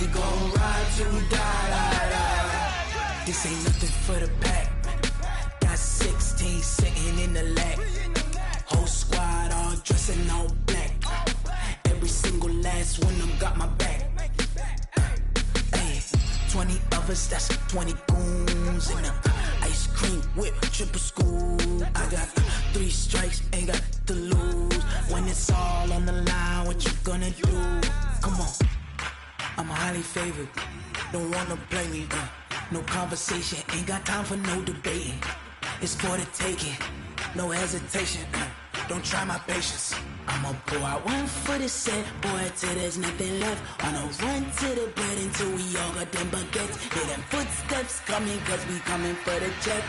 we gon' ride till we die. This ain't nothing for the pack. Got 16 sitting in the lag. Whole squad all dressing all black. Every single last one of them got my back. Hey, 20 of us, that's 20 goons in the ice cream whip, triple scoop. I got 3 strikes, ain't got to lose. When it's all on the line, what you gonna do? Come on, I'm highly favored. Don't wanna play me, no conversation, ain't got time for no debating. It's for the taking, no hesitation. Don't try my patience. I'ma pour out one for the set, boy, till there's nothing left. I'ma run to the bread until we all got them baguettes. Hear them footsteps coming, cause we coming for the jet.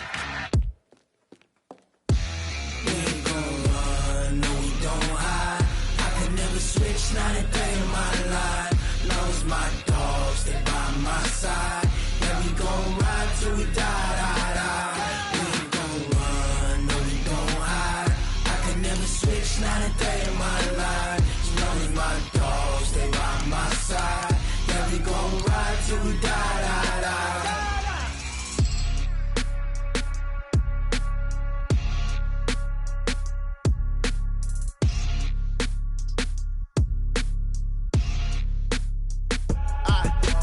We ain't gon' run, no we don't hide. I could never switch, not a day in my life. Long as my dogs stay by my side. Yeah, we gon' ride till we die. We ain't gon' run, no we don't hide. I could never switch, not a day in my life. As long as my dogs stay by my side. Yeah, we gon' ride till we die.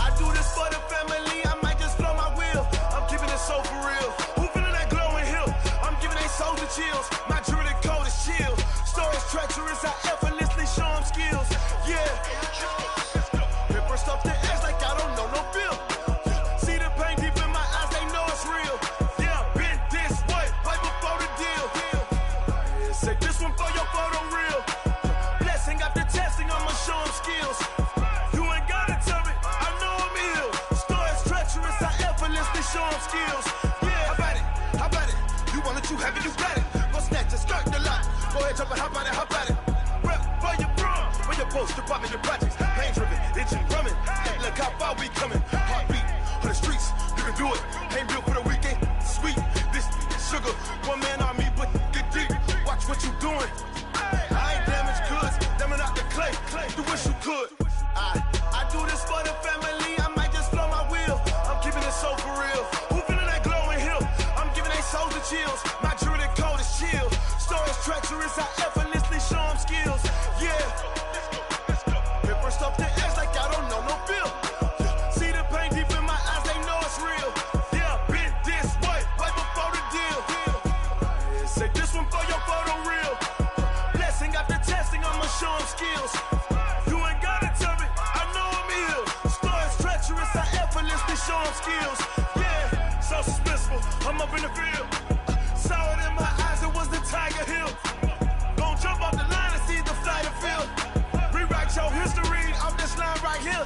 I do this for the family, I might just blow my wheel. I'm keeping it so for real. Who feeling that glowing hill? I'm giving they soldier chills. My jewelry code is chill. Stories treacherous, I effortlessly show them skills. Yeah. Ripper stuff the edge like I don't know no feel. See the pain deep in my eyes, they know it's real. Yeah, been this way, right before the deal. Say this one for your photo real. Blessing after testing, I'ma show them skills. You ain't gotta tell me, I know I'm ill. Stories treacherous, I effortlessly show them skills. Yeah, how about it? You want it, you have it, you got it. Go snatch it, skirt the lot. Go ahead, jump it, how about it? Rep for your brum, for your post, department, your projects. Pain driven, itching, drumming. Hey, look how far we coming. Heartbeat on the streets, you can do it. Ain't built for the weekend, sweet. This sugar, one man army, but get deep. Watch what you doing. I ain't damaged goods, damn out the clay. You wish you could. I do this for the family, I might just blow my wheel. I'm keeping it so for real. Who feeling that glowing hill? I'm giving they soldier chills. My jewelry code is chill. Stories treacherous, I effortlessly show them skills. Yeah. Ripper stuff the edge like I don't know no feel. See the pain deep in my eyes, they know it's real. Yeah, been this way, right before the deal. Say this one for your photo real. Blessing after testing, I'ma show them skills. You ain't gotta tell me, I know I'm ill. Stories treacherous, I effortlessly show them skills. Yeah, so suspenseful, I'm up in the field. Saw it in my eyes, it was the Tiger Hill. Gon' jump off the line and see the flight of field. Rewrite your history off this line right here.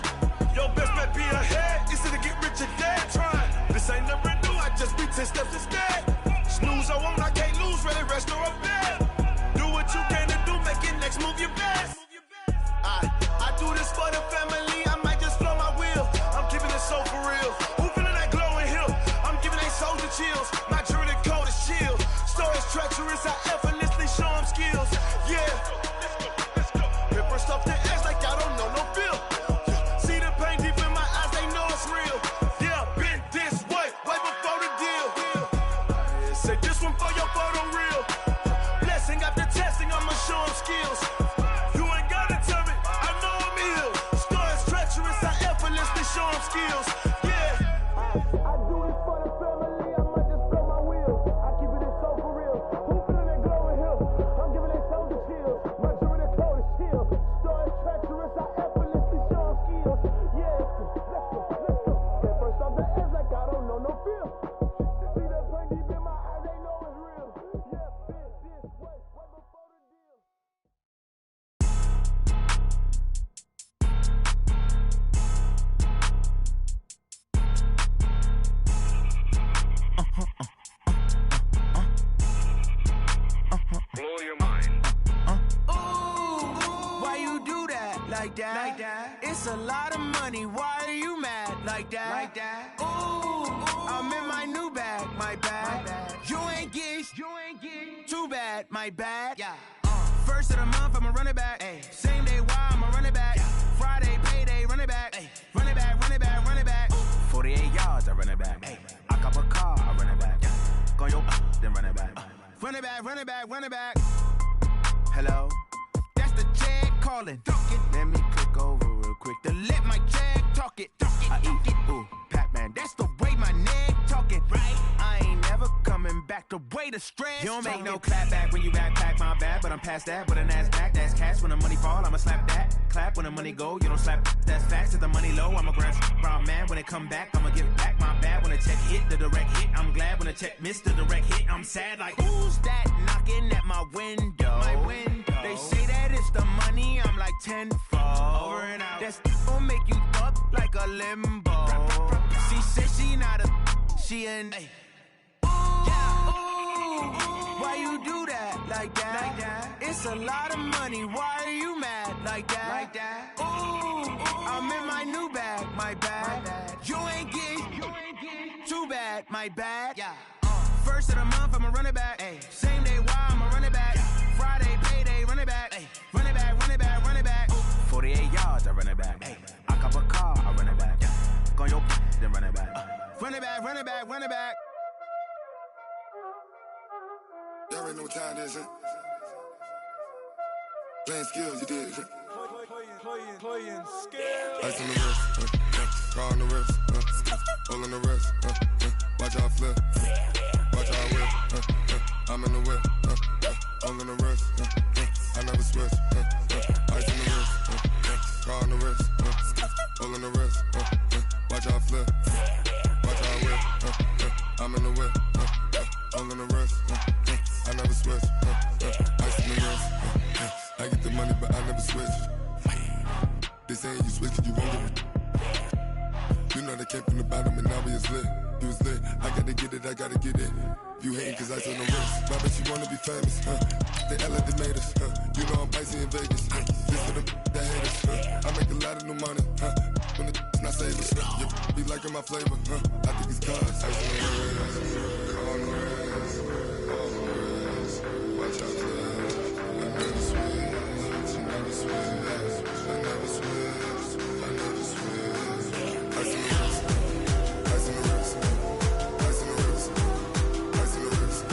Your best bet be ahead, easy to get rich or dead. Trying, this ain't never new, I just be 10 steps instead. Snooze I won't, I can't lose, ready, rest or up bed. Do what you can to do, make it next move your best. I do this for the family, I might just blow my wheel. I'm keeping it so for real. Who feeling that glowing hill? I'm giving they soldier chills. My jewelry code is chill. Stories treacherous, I effortlessly show them skills. Yeah. Ripper stuff the edge like I don't know no feel. See the pain deep in my eyes, they know it's real. Yeah, been this way, right before the deal. Say this one for your photo real. Blessing after testing, I'ma show them skills. You ain't gotta tell me, I know I'm ill. Stories treacherous, I effortlessly show them skills. Yeah. I do this for the family, I might just blow my wheel. I keep it so for real. Who feeling that glowing hill? I'm giving they soldier chills. My jewelry code is chill. Stories treacherous, I effortlessly show them skills. Yeah, let's go. Get first off the edge like I don't know no feel. See that pain deep in my eyes, they know it's real. Yeah, been this way, right before the deal. Blow your mind. Why you do that? Like that? It's a lot of money. Why are you mad? Like that? Ooh, I'm in my new bag. My bad. You ain't get. Too bad. My bad. Yeah. First of the month, I'ma run it back. Same day, why I'ma run it back. Friday, payday, run it back. Run it back. then run it back. Run it back, run it back, run it back. Hello? That's the Jag calling. Let me click over real quick to let my Jag talk it. I eat it, ooh, Pac-Man. That's the way my neck talking. Right? I ain't never coming back the way the stress. You don't make no clap back when you backpack, my bad. But I'm past that with an ass back. That's cash when the money fall. I'ma slap that. Clap when the money go. You don't slap. That's facts. If the money low, I'ma grab brown man. When it come back, I'ma give back my bad. When the check hit, the direct hit. I'm glad when the check missed the direct hit. I'm sad like, who's that knocking at my window? My window. They say that it's the money. I'm like tenfold. Over and out. That's gon' make you up like a limbo. She said she not a. She an. Hey. Why you do that like that? Like that? It's a lot of money. Why are you mad like that? Like that? Ooh, I'm in my new bag. My bad. You ain't get too bad. My bad. Yeah. First of the month, I'ma run it back. Ay. Same day, why I'ma run it back. Yeah. Friday, payday, run it back. Ay. Run it back, run it back, run it back. 48 yards, I run it back. Ay. I cop a car, I run it back. Yeah. Go on your then run it back. Run it back, run it back, run it back. Y'all already know what time it is, huh? Playing skills, you did. Playing skills. Ice on the wrist, car on the wrist, all on the wrist, watch how I flip, watch how I whip, I'm in the whip, all on the wrist, I never switch, ice on the wrist, car on the wrist, all on the wrist, watch how I flip, watch how I whip, I'm in the whip, all on the wrist, I never switch, ice on the wrist, I get the money but I never switch. They saying you switch it, you won't get it. You know they came from the bottom and now we is lit. You was lit, I gotta get it, I gotta get it. You hating cause I on the wrist. I bet you wanna be famous, They LA they made us, You know I'm icy in Vegas, This for the that hate us, I make a lot of new money, When it's not savers, You be liking my flavor, I think it's cause ice on the wrist, on the wrist, on the wrist. Watch out for I never switch, I never switch. I never switch, I never switch. Ice in the wrist, ice in the wrist, ice in the wrist, ice in the wrist, ice in the wrist,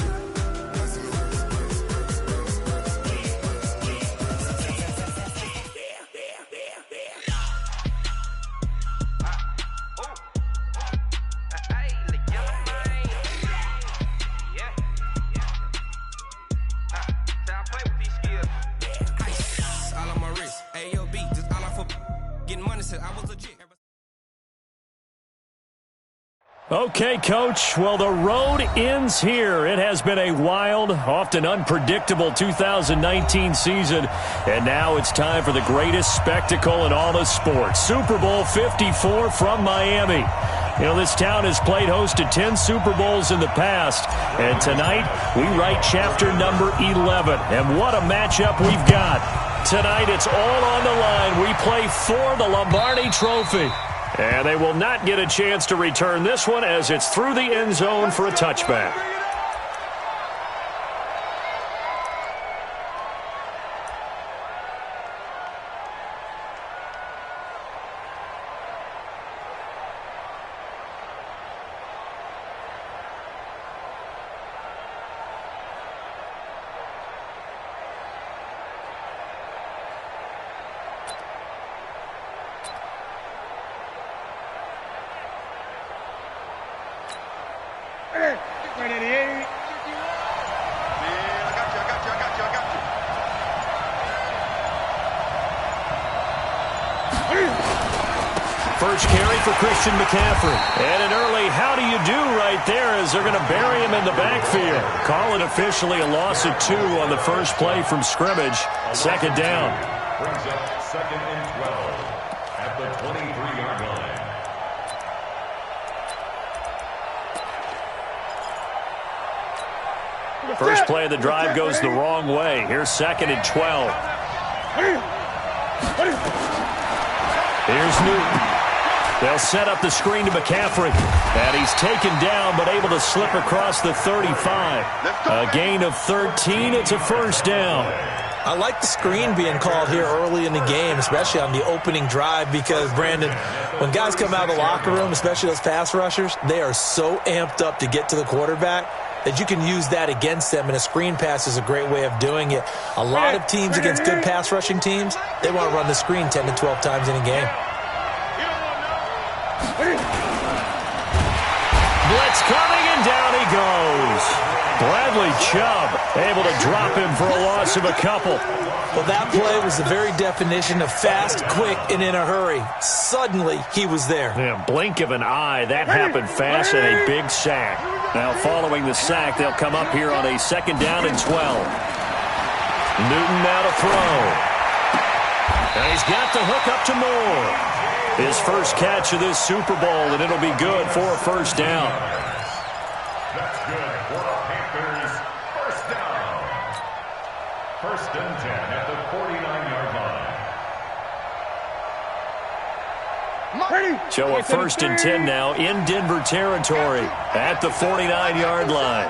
Okay, Coach. Well, the road ends here. It has been a wild, often unpredictable 2019 season, and now it's time for the greatest spectacle in all of sports. Super Bowl 54 from Miami. You know, this town has played host to 10 Super Bowls in the past, and tonight we write chapter number 11. And what a matchup we've got. Tonight it's all on the line. We play for the Lombardi Trophy. And they will not get a chance to return this one as it's through the end zone for a touchback. First carry for Christian McCaffrey. And an early how do you do right there as they're going to bury him in the backfield. Call it officially a loss of 2 on the first play from scrimmage. Second down. Brings up 2nd and 12 at the 23-yard line. First play of the drive goes the wrong way. Here's 2nd and 12. Here's Newton. They'll set up the screen to McCaffrey. And he's taken down but able to slip across the 35. A gain of 13. It's a first down. I like the screen being called here early in the game, especially on the opening drive, because, Brandon, when guys come out of the locker room, especially those pass rushers, they are so amped up to get to the quarterback. that you can use that against them, and a screen pass is a great way of doing it. A lot of teams against good pass rushing teams, they want to run the screen 10 to 12 times in a game. Blitz coming, and down he goes. Bradley Chubb able to drop him for a loss of a couple. Well, that play was the very definition of fast, quick, and in a hurry. Suddenly, he was there. Yeah, blink of an eye. That happened fast, and a big sack. Now, following the sack, they'll come up here on a 2nd down and 12. Newton now to throw. And he's got the hook up to Moore. His first catch of this Super Bowl, and it'll be good for a 1st down. That's good for a Panthers first down. 1st and 10 at the 49-yard line. So a 1st and 10 now in Denver territory at the 49-yard line.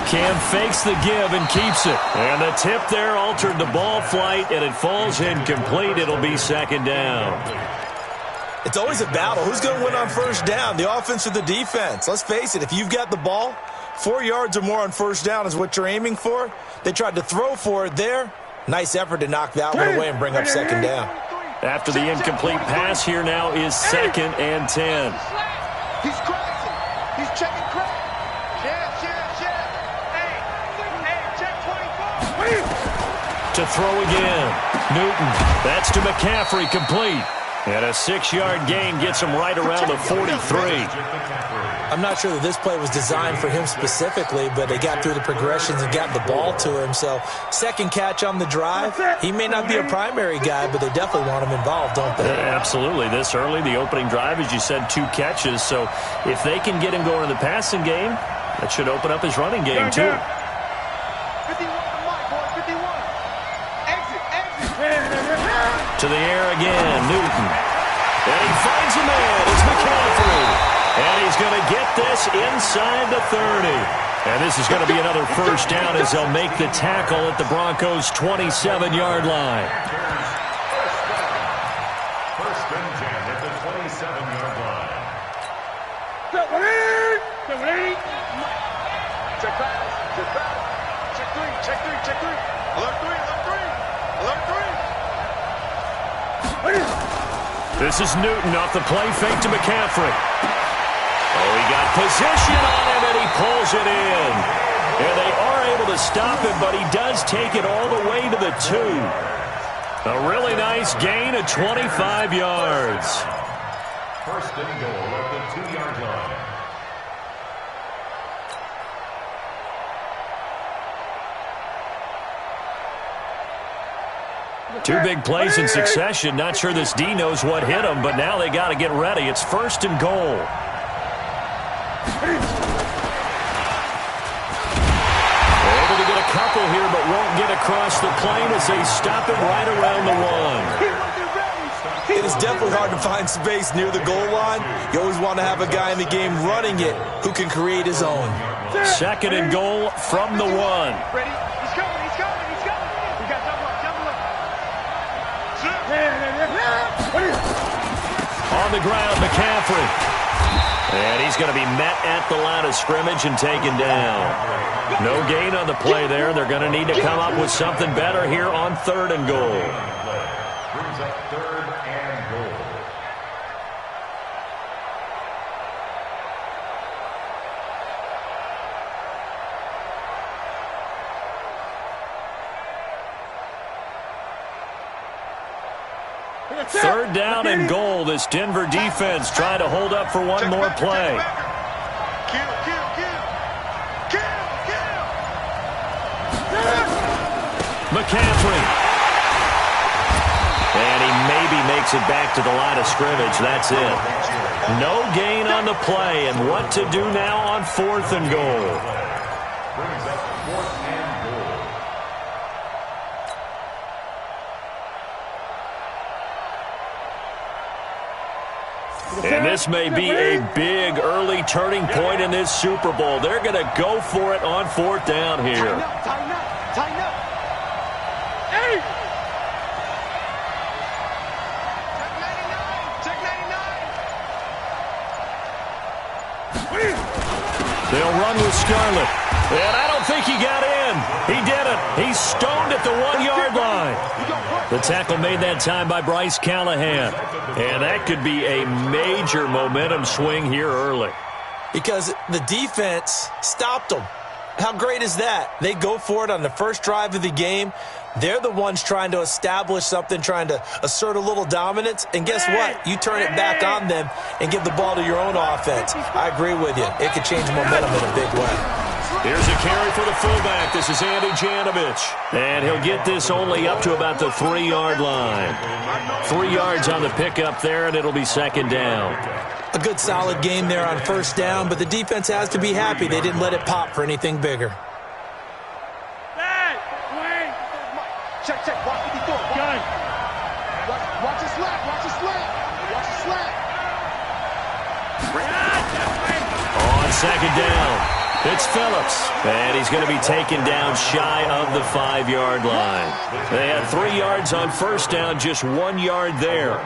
Cam fakes the give and keeps it. And the tip there altered the ball flight, and it falls incomplete. It'll be 2nd down. It's always a battle. Who's going to win on 1st down, the offense or the defense? Let's face it, if you've got the ball, 4 yards or more on 1st down is what you're aiming for. They tried to throw for it there. Nice effort to knock that one away and bring up 2nd down. After the incomplete pass, here now is 2nd and 10. He's crashing. He's checking crack. To throw again. Newton. That's to McCaffrey, complete. And a 6-yard gain gets him right around the 43. I'm not sure that this play was designed for him specifically, but they got through the progressions and got the ball to him. So 2nd catch on the drive. He may not be a primary guy, but they definitely want him involved, don't they? Absolutely. This early, the opening drive, as you said, 2 catches. So if they can get him going in the passing game, that should open up his running game, too. 51 to Mike, boy, 51. Exit. To the air again, Newton. And he finds a man. It's McCaffrey. And he's going to get this inside the 30. And this is going to be another 1st down as they'll make the tackle at the Broncos' 27-yard line. 1st and 10 at the 27-yard line. Check pass. Check three. Alert three. This is Newton off the play fake to McCaffrey. Oh, he got position on him, and he pulls it in. And they are able to stop him, but he does take it all the way to the 2. A really nice gain of 25 yards. 1st and goal at the 2-yard line. Two big plays in succession. Not sure this D knows what hit him, but now they got to get ready. It's 1st and goal. Able to get a couple here, but won't get across the plane as they stop it right around the 1. It is definitely hard to find space near the goal line. You always want to have a guy in the game running it who can create his own. 2nd and goal from the 1. Ready? He's coming. We got double up. On the ground, McCaffrey. And he's going to be met at the line of scrimmage and taken down. No gain on the play there. They're going to need to come up with something better here on 3rd and goal. Brings up 3rd and goal. Third down and goal. This Denver defense trying to hold up for one more play. Kill. McCaffrey. And he maybe makes it back to the line of scrimmage. That's it. No gain on the play. And what to do now on 4th and goal. Brings up 4th and goal. And this may be a big early turning point in this Super Bowl. They're going to go for it on 4th down here. Tighten up. Hey! Check And I don't think he got in. He didn't. He's stoned at the 1-yard line. The tackle made that time by Bryce Callahan. And that could be a major momentum swing here early. Because the defense stopped them. How great is that? They go for it on the first drive of the game. They're the ones trying to establish something, trying to assert a little dominance. And guess what? You turn it back on them and give the ball to your own offense. I agree with you. It could change momentum in a big way. Here's a carry for the fullback. This is Andy Janovich. And he'll get this only up to about the 3-yard line. 3 yards on the pickup there, and it'll be second down. A good solid game there on first down, but the defense has to be happy they didn't let it pop for anything bigger. Check. Watch what he's doing. Watch his slap. Watch his slap. On second down, it's Phillips. And he's going to be taken down shy of the 5-yard line. They had 3 yards on first down, just 1 yard there.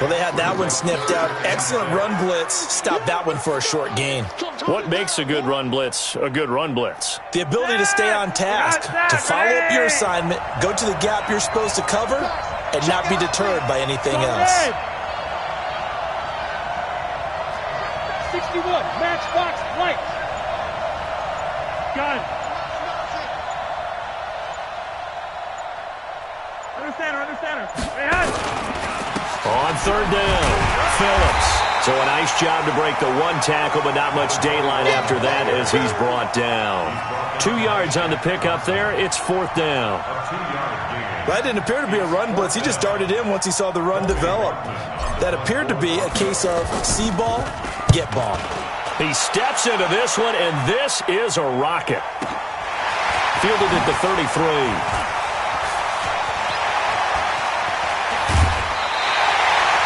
Well, they had that one snipped out. Excellent run blitz. Stopped that one for a short gain. What makes a good run blitz a good run blitz? The ability to stay on task, to follow up your assignment, go to the gap you're supposed to cover, and not be deterred by anything else. 61, matchbox, light. Gun. Under center. On third down, Phillips. So a nice job to break the 1 tackle, but not much daylight after that as he's brought down. 2 yards on the pickup there. It's fourth down. That didn't appear to be a run blitz. He just darted in once he saw the run develop. That appeared to be a case of see ball, get ball. He steps into this one, and this is a rocket. Fielded at the 33.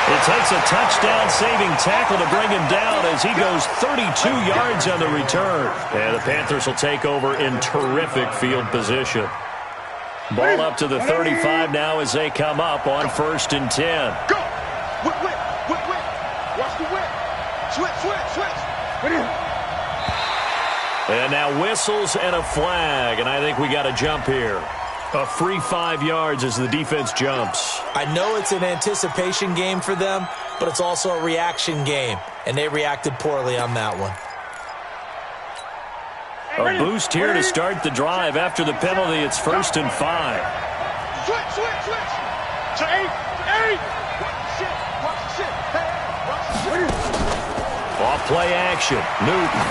It takes a touchdown-saving tackle to bring him down as he goes 32 yards on the return. And the Panthers will take over in terrific field position. Ball up to the 35 now as they come up on 1st and 10. Go! Whip. Watch the whip. Switch. And now whistles and a flag, and I think we got a jump here. A free 5 yards as the defense jumps. I know it's an anticipation game for them, but it's also a reaction game, and they reacted poorly on that one. A boost here to start the drive. After the penalty, it's 1st and 5. Switch. To 8. Watch the shit. Hey, Off play action. Newton.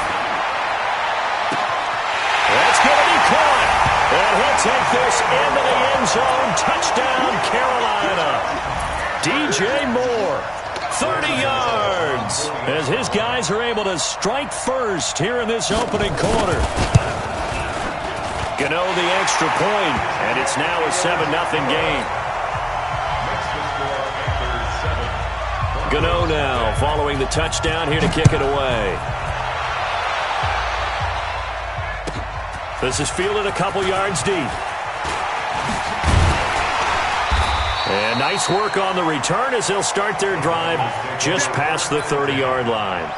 That's going to be caught. And he'll take this into the end zone. Touchdown, Carolina. DJ Moore, 30 yards, as his guys are able to strike first here in this opening quarter. Gano the extra point, and it's now a 7-0 game. Gano now following the touchdown here to kick it away. This is fielded a couple yards deep. And nice work on the return as they'll start their drive just past the 30-yard line.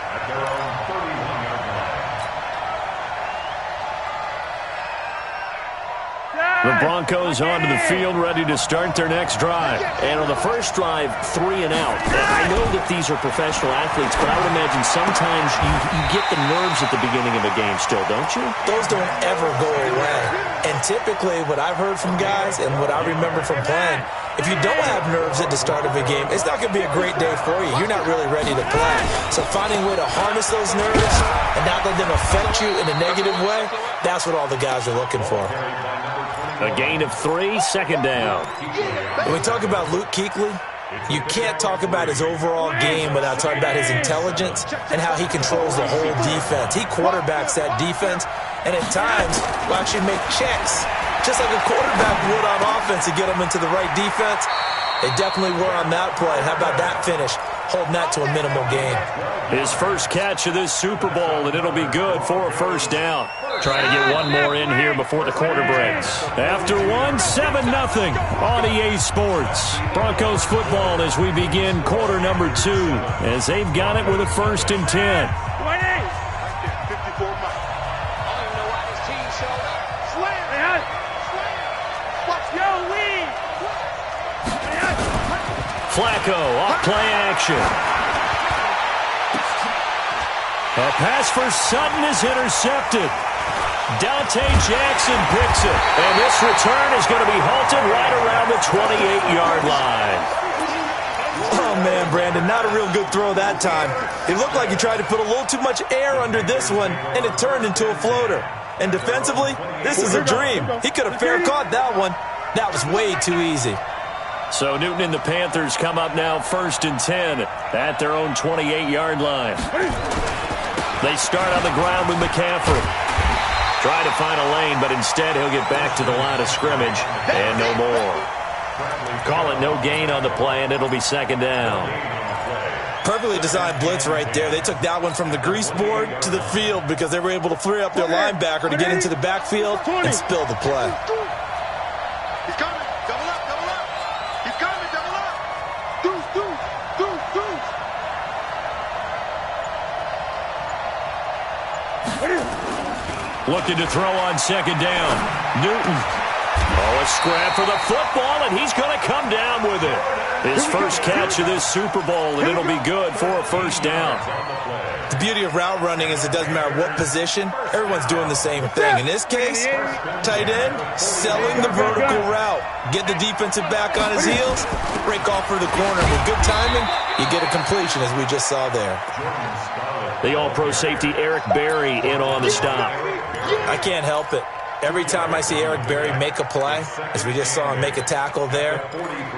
The Broncos onto the field, ready to start their next drive. And on the first drive, 3 and out. I know that these are professional athletes, but I would imagine sometimes you get the nerves at the beginning of a game still, don't you? Those don't ever go away. And typically, what I've heard from guys and what I remember from playing, if you don't have nerves at the start of a game, it's not going to be a great day for you. You're not really ready to play. So finding a way to harness those nerves and not let them affect you in a negative way, that's what all the guys are looking for. A gain of 3, second down. When we talk about Luke Kuechly, you can't talk about his overall game without talking about his intelligence and how he controls the whole defense. He quarterbacks that defense, and at times will actually make checks, just like a quarterback would on offense to get them into the right defense. They definitely were on that play. How about that finish? Holding that to a minimal gain. His first catch of this Super Bowl, and it'll be good for a first down. Trying to get one more in here before the quarter breaks. After one, 7-0 on EA Sports. Broncos football as we begin quarter number 2, as they've got it with a 1st and 10. Flacco off play action. A pass for Sutton is intercepted. Dante Jackson picks it. And this return is going to be halted right around the 28-yard line. Oh, man, Brandon, not a real good throw that time. It looked like he tried to put a little too much air under this one, and it turned into a floater. And defensively, this is a dream. He could have fair caught that one. That was way too easy. So Newton and the Panthers come up now 1st and 10 at their own 28-yard line. They start on the ground with McCaffrey. Try to find a lane, but instead he'll get back to the line of scrimmage and no more. Call it no gain on the play, and it'll be 2nd down. Perfectly designed blitz right there. They took that one from the grease board to the field because they were able to free up their linebacker to get into the backfield and spill the play. He's coming. Double up, double up. He's coming, double up. Deuce, deuce, deuce, deuce. Looking to throw on 2nd down. Newton. Oh, a scrap for the football, and he's going to come down with it. His first catch of this Super Bowl, and it'll be good for a 1st down. The beauty of route running is it doesn't matter what position. Everyone's doing the same thing. In this case, tight end, selling the vertical route. Get the defensive back on his heels, break off for the corner. With good timing, you get a completion, as we just saw there. The all-pro safety Eric Berry in on the stop. I can't help it. Every time I see Eric Berry make a play, as we just saw him make a tackle there,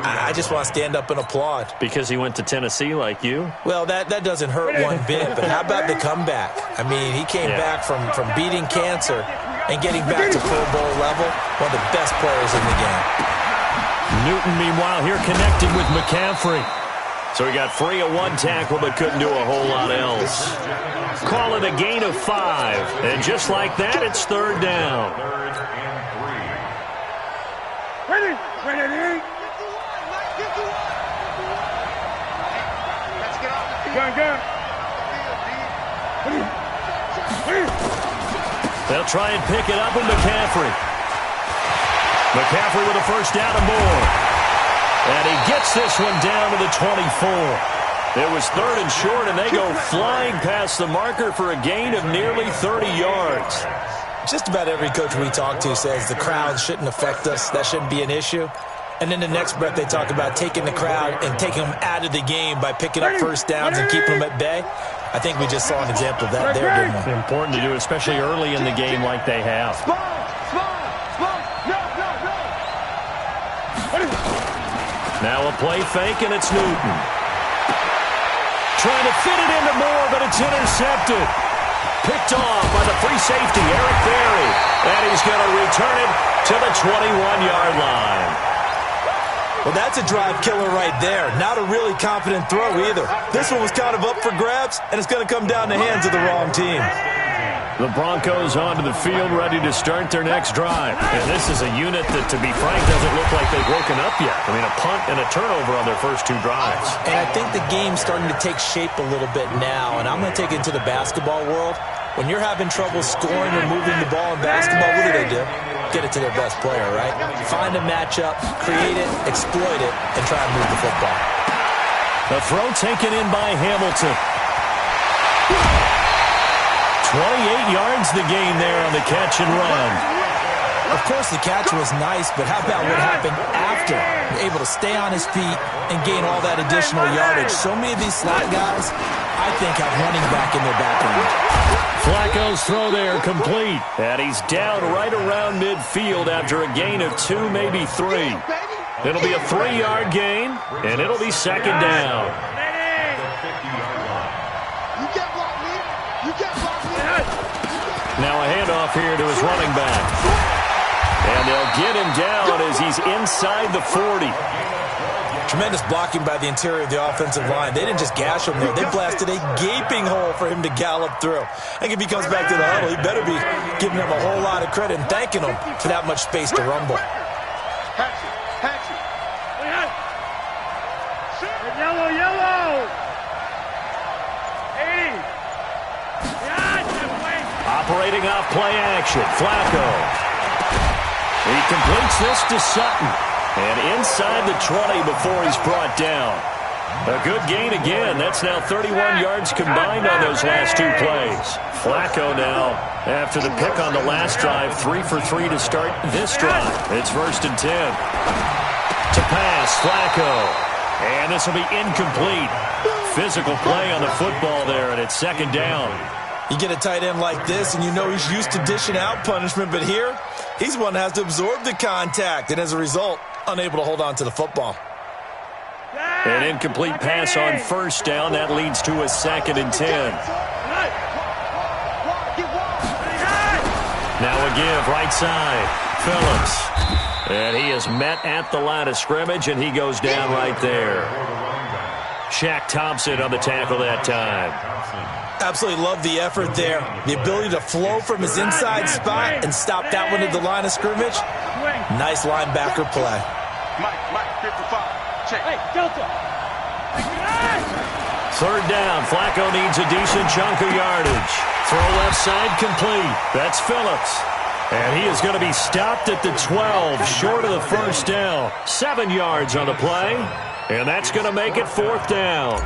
I just want to stand up and applaud. Because he went to Tennessee like you? Well, that doesn't hurt one bit, but how about the comeback? I mean, he came back from beating cancer and getting back to Pro Bowl level, one of the best players in the game. Newton, meanwhile, here connected with McCaffrey. So he got free of one tackle but couldn't do a whole lot else. Call it a gain of 5. And just like that, it's 3rd down. Ready, ready, Let's get off the field. gun. They'll try and pick it up with McCaffrey. McCaffrey with a 1st down and more. And he gets this one down to the 24. It was 3rd and short, and they go flying past the marker for a gain of nearly 30 yards. Just about every coach we talk to says the crowd shouldn't affect us. That shouldn't be an issue. And then the next breath they talk about taking the crowd and taking them out of the game by picking up 1st downs and keeping them at bay. I think we just saw an example of that there, didn't we? It's important to do, especially early in the game like they have. Now a play fake, and it's Newton. Trying to fit it into Moore, but it's intercepted. Picked off by the free safety, Eric Berry. And he's going to return it to the 21-yard line. Well, that's a drive killer right there. Not a really confident throw either. This one was kind of up for grabs, and it's going to come down the hands of the wrong team. The Broncos onto the field, ready to start their next drive. And this is a unit that, to be frank, doesn't look like they've woken up yet. I mean, a punt and a turnover on their first 2 drives. And I think the game's starting to take shape a little bit now, and I'm going to take it to the basketball world. When you're having trouble scoring or moving the ball in basketball, what do? Get it to their best player, right? Find a matchup, create it, exploit it, and try and move the football. The throw taken in by Hamilton. 28 yards the gain there on the catch and run. Of course, the catch was nice, but how about what happened after? Able to stay on his feet and gain all that additional yardage. So many of these slot guys, I think, have running back in their background. Flacco's throw there complete. And he's down right around midfield after a gain of 2, maybe 3. It'll be a 3-yard gain, and it'll be 2nd down. Now a handoff here to his running back. And they'll get him down as he's inside the 40. Tremendous blocking by the interior of the offensive line. They didn't just gash him there. They blasted a gaping hole for him to gallop through. I think if he comes back to the huddle, he better be giving him a whole lot of credit and thanking him for that much space to rumble. Yellow. Operating off play action, Flacco. He completes this to Sutton. And inside the 20 before he's brought down. A good gain again. That's now 31 yards combined on those last two plays. Flacco now, after the pick on the last drive, 3 for 3 to start this drive. It's 1st and 10. To pass, Flacco. And this will be incomplete. Physical play on the football there, and it's 2nd down. You get a tight end like this, and you know he's used to dishing out punishment, but here, he's one that has to absorb the contact, and as a result, unable to hold on to the football. An incomplete pass on 1st down. That leads to a 2nd and 10. Now a give, right side. Phillips. And he is met at the line of scrimmage, and he goes down right there. Shaq Thompson on the tackle that time. Absolutely love the effort there. The ability to flow from his inside spot and stop that one at the line of scrimmage. Nice linebacker play. Mike, 55. Check. Hey, Delta. 3rd down. Flacco needs a decent chunk of yardage. Throw left side complete. That's Phillips. And he is going to be stopped at the 12, short of the 1st down. 7 yards on the play. And that's going to make it 4th down.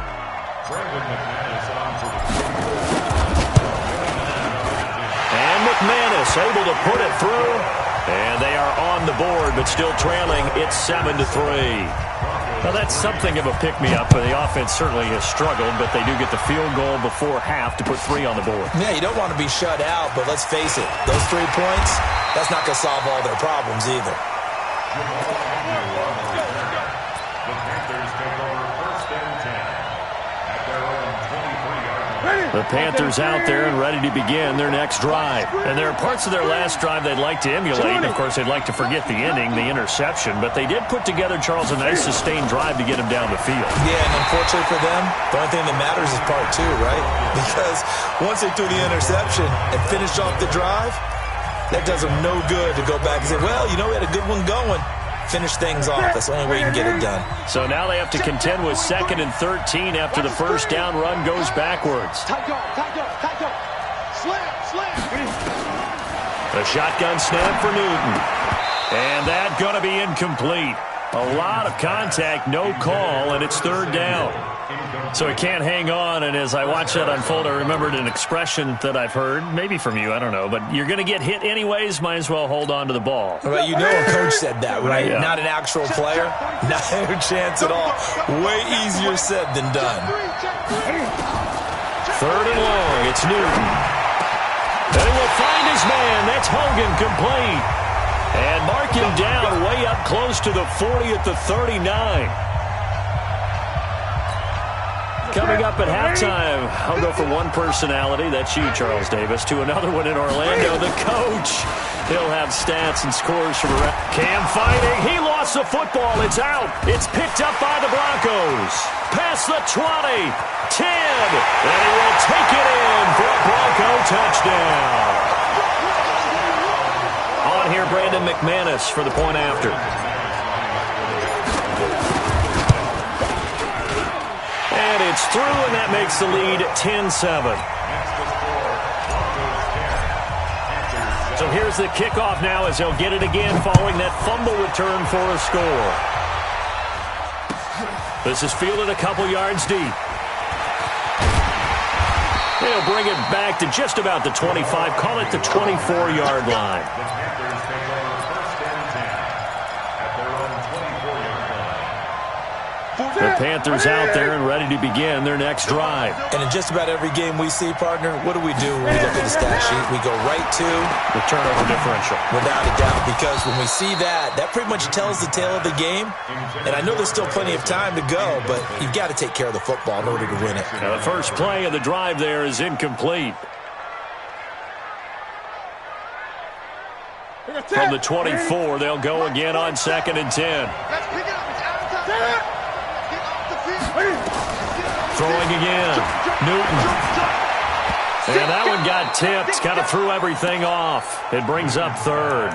And McManus able to put it through. And they are on the board, but still trailing. It's 7-3. Well, that's something of a pick-me-up. The offense certainly has struggled, but they do get the field goal before half to put 3 on the board. Yeah, you don't want to be shut out, but let's face it. Those 3 points, that's not going to solve all their problems either. The Panthers take over 1st and 10 at their own 23-yard line. The Panthers out there and ready to begin their next drive. And there are parts of their last drive they'd like to emulate. Of course, they'd like to forget the ending, the interception. But they did put together, Charles, a nice sustained drive to get him down the field. Yeah, and unfortunately for them, the only thing that matters is part 2, right? Because once they threw the interception and finished off the drive, that does them no good to go back and say, well, you know, we had a good one going. Finish things off. That's the only way you can get it done. So now they have to contend with 2nd and 13 after the 1st down run goes backwards. A shotgun snap for Newton. And that going to be incomplete. A lot of contact, no call, and it's 3rd down. So he can't hang on, and as I watch that unfold, I remembered an expression that I've heard, maybe from you, I don't know, but you're going to get hit anyways, might as well hold on to the ball. Well, you know a coach said that, right? Yeah. Not an actual player. Not a chance at all. Way easier said than done. 3rd and long, it's Newton. They will find his man. That's Hogan complete. And mark him down way up close to the 40 at the 39. Coming up at halftime, I'll go from one personality, that's you, Charles Davis, to another one in Orlando, the coach. He'll have stats and scores from around. Cam fighting. He lost the football. It's out. It's picked up by the Broncos. Past the 20. 10. And he will take it in for a Bronco touchdown. On here, Brandon McManus for the point after. And it's through, and that makes the lead 10-7. So here's the kickoff now as they'll get it again following that fumble return for a score. This is fielded a couple yards deep. They'll bring it back to just about the 25, call it the 24-yard line. The Panthers out there and ready to begin their next drive. And in just about every game we see, partner, what do we do when we look at the stat sheet? We go right to the turnover differential. Without a doubt, because when we see that, that pretty much tells the tale of the game. And I know there's still plenty of time to go, but you've got to take care of the football in order to win it. Now the first play of the drive there is incomplete. From the 24, they'll go again on 2nd and 10. Throwing again. Newton. And that one got tipped. Kind of threw everything off. It brings up 3rd.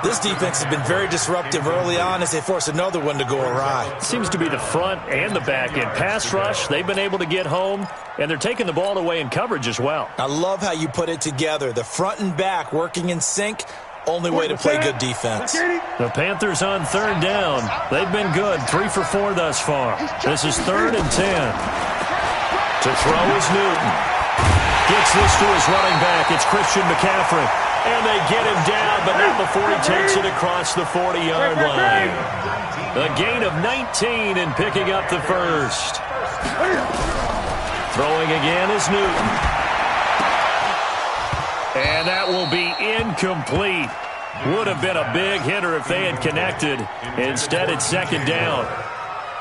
This defense has been very disruptive early on as they force another one to go awry. Seems to be the front and the back end. Pass rush, they've been able to get home, and they're taking the ball away in coverage as well. I love how you put it together. The front and back working in sync. Only way to play good defense. The Panthers on third down. They've been good, 3 for 4 thus far. This is 3rd and 10. To throw is Newton. Gets this to his running back. It's Christian McCaffrey. And they get him down, but not before he takes it across the 40-yard line. A gain of 19 and picking up the first. Throwing again is Newton. And that will be incomplete. Would have been a big hitter if they had connected. Instead, it's 2nd down.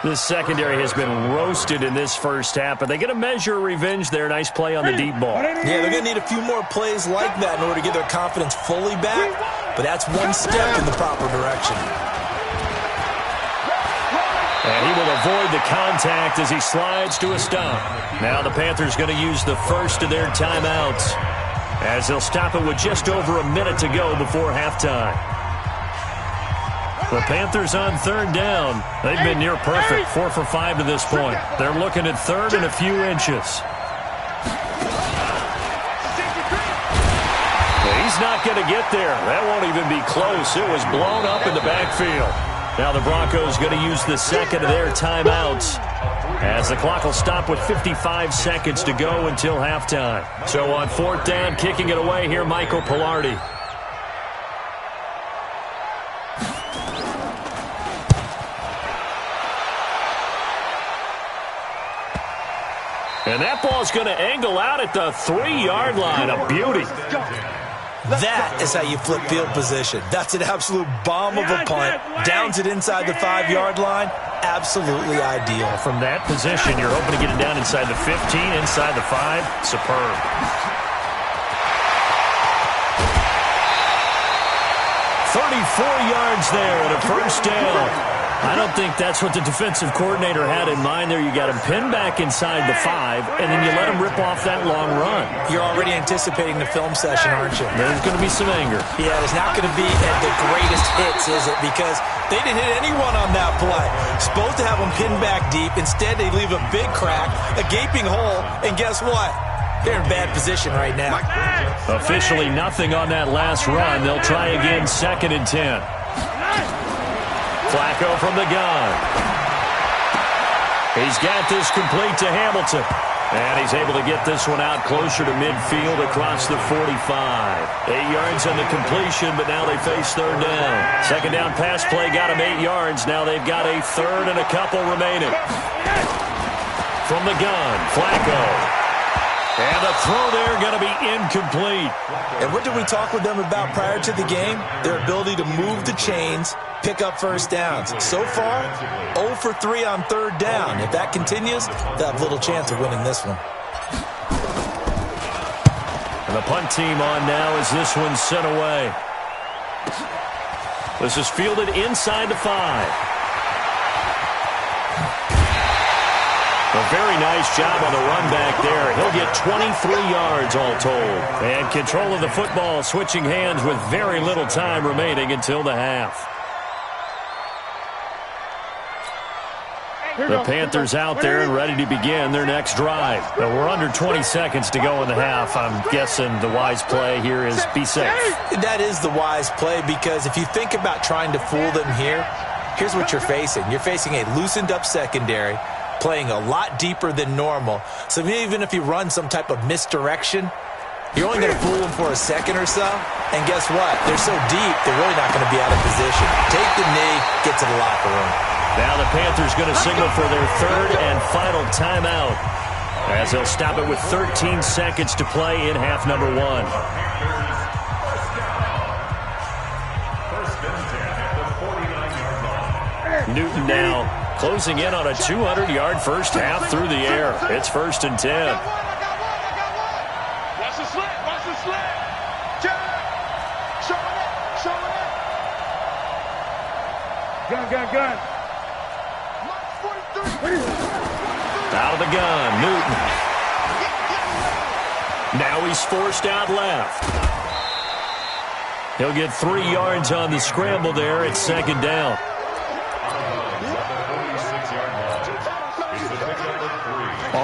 This secondary has been roasted in this first half, but they get a measure of revenge there. Nice play on the deep ball. Yeah, they're going to need a few more plays like that in order to get their confidence fully back, but that's one step in the proper direction. And he will avoid the contact as he slides to a stop. Now the Panthers going to use the first of their timeouts, as they'll stop it with just over a minute to go before halftime. The Panthers on 3rd down. They've been near perfect, 4 for 5 to this point. They're looking at 3rd and a few inches. He's not going to get there. That won't even be close. It was blown up in the backfield. Now the Broncos going to use the second of their timeouts, as the clock will stop with 55 seconds to go until halftime. So on 4th down, kicking it away here, Michael Pilardi. And that ball's going to angle out at the 3-yard line. A beauty. That is how you flip field position. That's an absolute bomb of a punt. Downs it inside the 5-yard line. Absolutely ideal. From that position, you're hoping to get it down inside the 15, inside the 5. Superb. yards there and a first down. I don't think that's what the defensive coordinator had in mind there. You got him pinned back inside the 5, and then you let him rip off that long run. You're already anticipating the film session, aren't you? There's going to be some anger. Yeah, it's not going to be at the greatest hits, is it? Because they didn't hit anyone on that play. Supposed to have them pinned back deep. Instead, they leave a big crack, a gaping hole, and guess what? They're in bad position right now. Officially nothing on that last run. They'll try again, 2nd and 10. Flacco from the gun. He's got this complete to Hamilton. And he's able to get this one out closer to midfield across the 45. 8 yards on the completion, but now they face 3rd down. 2nd down pass play got him 8 yards. Now they've got a 3rd and a couple remaining. From the gun, Flacco. And the throw there going to be incomplete. And what did we talk with them about prior to the game? Their ability to move the chains, pick up first downs. So far, 0 for 3 on 3rd down. If that continues, they'll have little chance of winning this one. And the punt team on now as this one's sent away. This is fielded inside the 5. A very nice job on the run back there. He'll get 23 yards all told. And control of the football, switching hands with very little time remaining until the half. The Panthers out there and ready to begin their next drive. But we're under 20 seconds to go in the half. I'm guessing the wise play here is be safe. That is the wise play, because if you think about trying to fool them here, here's what you're facing. You're facing a loosened up secondary, playing a lot deeper than normal. So even if you run some type of misdirection, you're only going to fool them for a second or so. And guess what? They're so deep, they're really not going to be out of position. Take the knee, get to the locker room. Now the Panthers going to signal for their 3rd and final timeout, as they'll stop it with 13 seconds to play in half number 1. Newton now closing in on a 200-yard first half through the air. It's 1st and 10. Watch the slant. Watch the slant. Showing it. Showing it. Gun. Out of the gun, Newton. Now he's forced out left. He'll get 3 yards on the scramble there. It's 2nd down.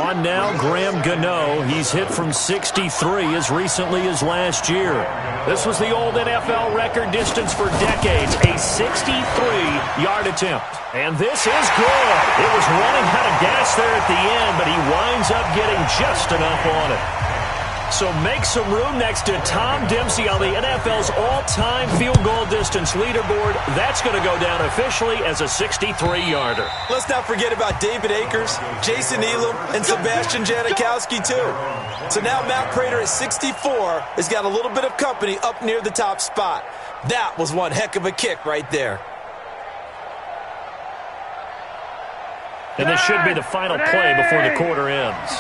On now, Graham Gano. He's hit from 63 as recently as last year. This was the old NFL record distance for decades, a 63-yard attempt. And this is good. It was running out of gas there at the end, but he winds up getting just enough on it. So make some room next to Tom Dempsey on the NFL's all-time field goal distance leaderboard. That's going to go down officially as a 63-yarder. Let's not forget about David Akers, Jason Elam, and Sebastian Janikowski, too. So now Matt Prater at 64 has got a little bit of company up near the top spot. That was one heck of a kick right there. And this should be the final play before the quarter ends.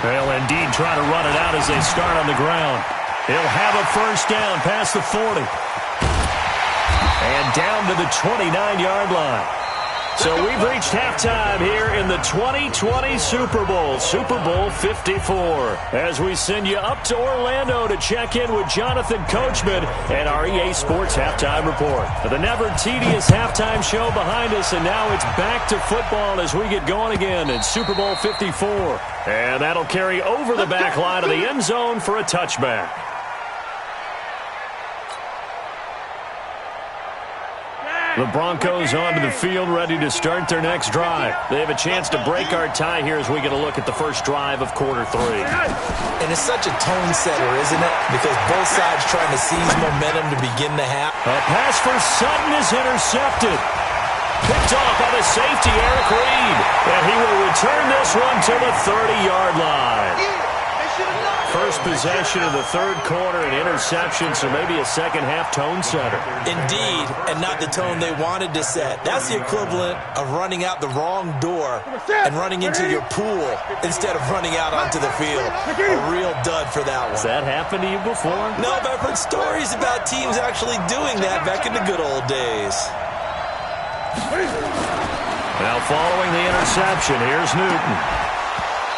They'll indeed try to run it out as they start on the ground. He'll have a first down past the 40. And down to the 29-yard line. So we've reached halftime here in the 2020 Super Bowl, Super Bowl 54. As we send you up to Orlando to check in with Jonathan Coachman and our EA Sports Halftime Report. The never-tedious halftime show behind us, and now it's back to football as we get going again in Super Bowl 54. And that'll carry over the back line of the end zone for a touchback. The Broncos onto the field, ready to start their next drive. They have a chance to break our tie here as we get a look at the first drive of quarter 3. And it's such a tone setter, isn't it? Because both sides trying to seize momentum to begin the half. A pass for Sutton is intercepted. Picked off by the safety, Eric Reed. And he will return this one to the 30-yard line. First possession of the third quarter, an interception, so maybe a second-half tone setter. Indeed, and not the tone they wanted to set. That's the equivalent of running out the wrong door and running into your pool instead of running out onto the field. A real dud for that one. Has that happened to you before? No, but I've heard stories about teams actually doing that back in the good old days. Now following the interception, here's Newton.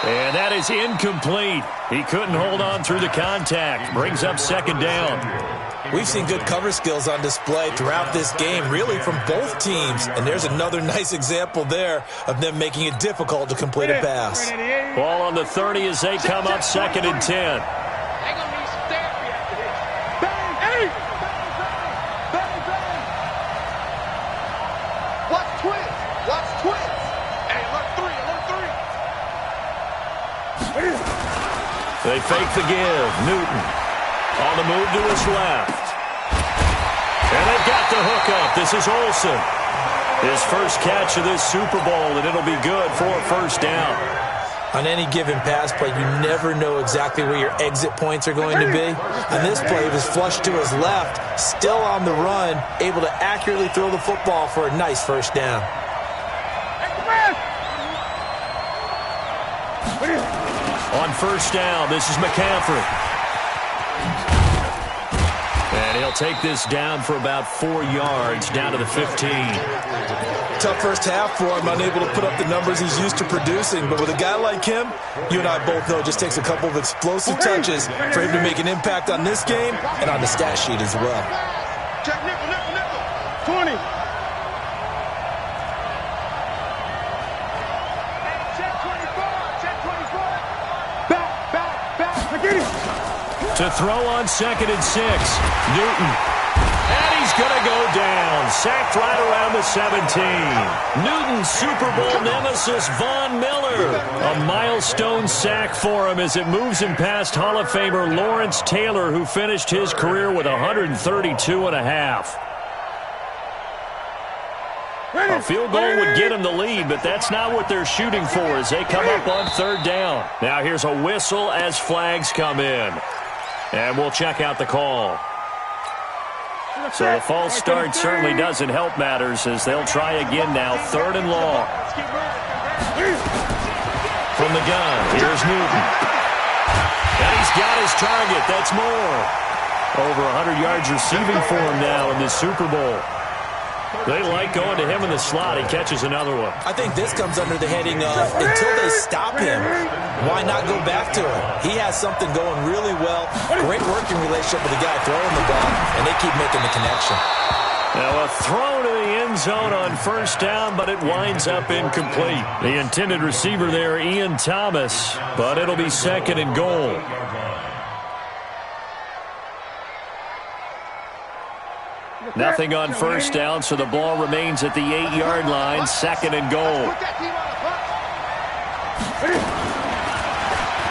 And that is incomplete. He couldn't hold on through the contact. Brings up second down. We've seen good cover skills on display throughout this game, really from both teams. And there's another nice example there of them making it difficult to complete a pass. Ball on the 30 as they come up second and 10. They fake the give. Newton on the move to his left. And they've got the hook up. This is Olsen. His first catch of this Super Bowl, and it'll be good for a first down. On any given pass play, you never know exactly where your exit points are going to be. On this play, it was flushed to his left, still on the run, able to accurately throw the football for a nice first down. On first down, this is McCaffrey. And he'll take this down for about 4 yards, down to the 15. Tough first half for him, unable to put up the numbers he's used to producing. But with a guy like him, you and I both know it just takes a couple of explosive touches for him to make an impact on this game and on the stat sheet as well. Check nickel, 20. To throw on second and 6. Newton. And he's going to go down. Sacked right around the 17. Newton's Super Bowl nemesis, Von Miller. A milestone sack for him as it moves him past Hall of Famer Lawrence Taylor, who finished his career with 132 and a half. A field goal would get him the lead, but that's not what they're shooting for as they come up on third down. Now here's a whistle as flags come in. And we'll check out the call. So the false start certainly doesn't help matters as they'll try again now, third and long. From the gun, here's Newton. And he's got his target. That's more. Over 100 yards receiving for him now in this Super Bowl. They like going to him in the slot. He catches another one. I think this comes under the heading of until they stop him, why not go back to him? He has something going really well. Great working relationship with the guy throwing the ball, and they keep making the connection. Now a throw to the end zone on first down, but it winds up incomplete. The intended receiver there, Ian Thomas, but it'll be second and goal. Nothing on first down, so the ball remains at the 8-yard line, second and goal.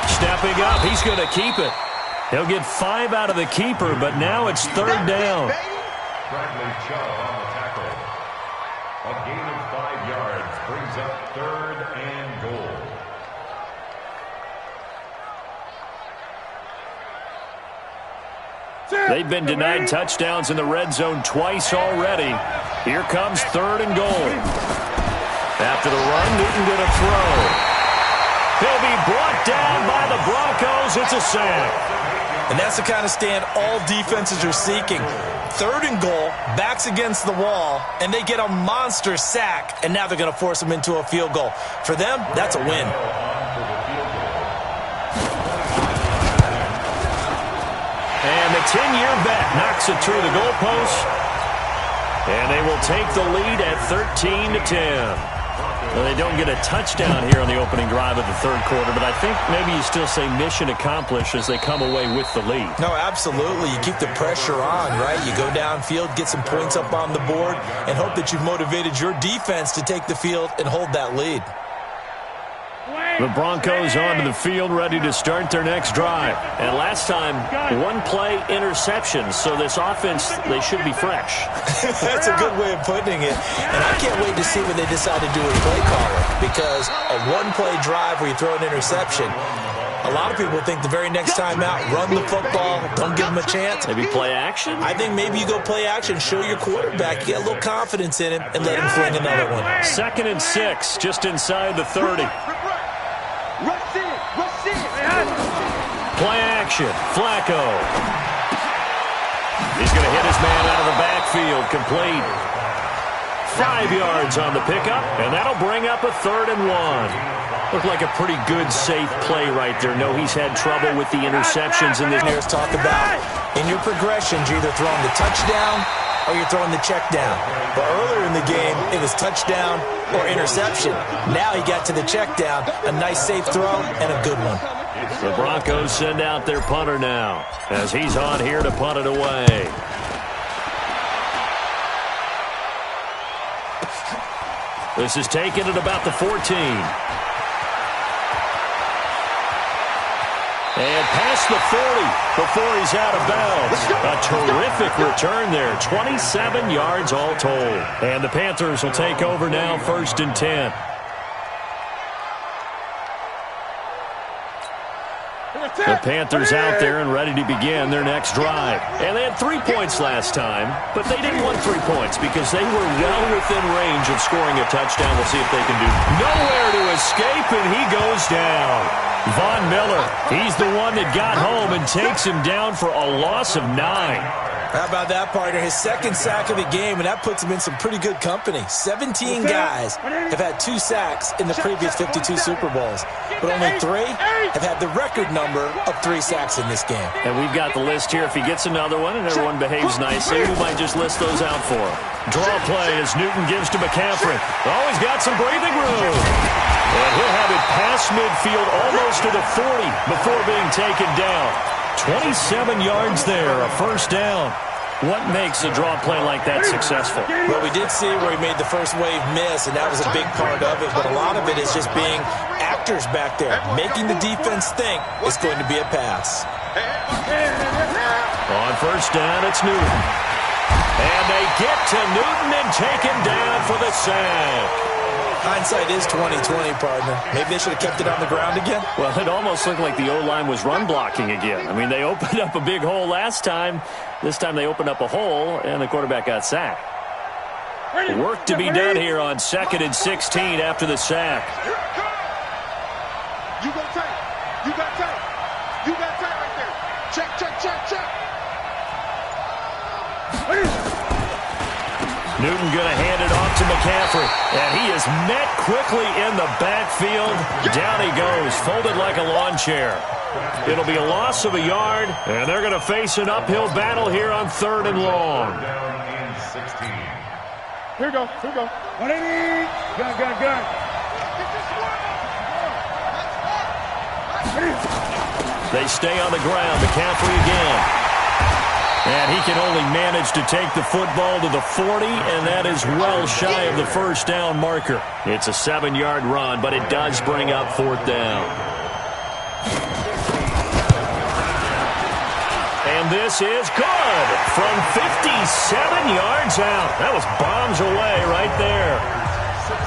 Stepping up, he's going to keep it. He'll get 5 out of the keeper, but now it's third down. Bradley Chubb on the tackle. A gain of 5 yards brings up third and goal. They've been denied touchdowns in the red zone twice already. Here comes third and goal. After the run, Newton going to throw. He'll be brought down by the Broncos. It's a sack. And that's the kind of stand all defenses are seeking. Third and goal, backs against the wall, and they get a monster sack, and now they're going to force them into a field goal. For them, that's a win. And the 10-year bet knocks it through the goalpost, and they will take the lead at 13-10. Well, they don't get a touchdown here on the opening drive of the third quarter, but I think maybe you still say mission accomplished as they come away with the lead. No, absolutely. You keep the pressure on, right? You go downfield, get some points up on the board, and hope that you've motivated your defense to take the field and hold that lead. The Broncos onto the field, ready to start their next drive. And last time, one-play interception, so this offense, they should be fresh. That's a good way of putting it. And I can't wait to see what they decide to do with play calling, because a one-play drive where you throw an interception, a lot of people think the very next time out, run the football, don't give them a chance. Maybe play action? I think maybe you go play action, show your quarterback, you get a little confidence in him, and let him fling another one. 2nd and 6, just inside the 30. Play action, Flacco. He's going to hit his man out of the backfield, complete. 5 yards on the pickup, and that'll bring up a 3rd and 1. Looked like a pretty good, safe play right there. No, he's had trouble with the interceptions in this. There's talk about in your progressions, you're either throwing the touchdown or you're throwing the check down. But earlier in the game, it was touchdown or interception. Now he got to the check down, a nice safe throw, and a good one. The Broncos send out their punter now as he's on here to punt it away. This is taken at about the 14. And past the 40 before he's out of bounds. A terrific return there. 27 yards all told. And the Panthers will take over now, 1st and 10. The Panthers out there and ready to begin their next drive. And they had 3 points last time, but they didn't want 3 points because they were well within range of scoring a touchdown. We'll see if they can do nowhere to escape, and he goes down. Von Miller, he's the one that got home and takes him down for a loss of 9. How about that, partner? His 2nd sack of the game, and that puts him in some pretty good company. 17 guys have had 2 sacks in the previous 52 Super Bowls, but only 3 have had the record number of 3 sacks in this game. And we've got the list here. If he gets another one and everyone behaves nicely, we might just list those out for him. Draw play as Newton gives to McCaffrey. Oh, he's got some breathing room. And he'll have it past midfield almost to the 40 before being taken down. 27 yards there, a 1st down. What makes a draw play like that successful? Well, we did see where he made the first wave miss, and that was a big part of it. But a lot of it is just being actors back there, making the defense think it's going to be a pass. On 1st down, it's Newton. And they get to Newton and take him down for the sack. Hindsight is 20/20, partner. Maybe they should have kept it on the ground again. Well, it almost looked like the O-line was run blocking again. I mean, they opened up a big hole last time. This time they opened up a hole, and the quarterback got sacked. Work to be done here on 2nd and 16 after the sack. You go tight. You got tight. You got tight right there. Check, check, check, check. Newton going to hand it off to McCaffrey. And he is met quickly in the backfield. Down he goes, folded like a lawn chair. It'll be a loss of a yard, and they're going to face an uphill battle here on 3rd and long. 16. Here we go. 180. Gun. They stay on the ground. McCaffrey again. And he can only manage to take the football to the 40, and that is well shy of the first down marker. It's a 7-yard run, but it does bring up fourth down. And this is good from 57 yards out. That was bombs away right there.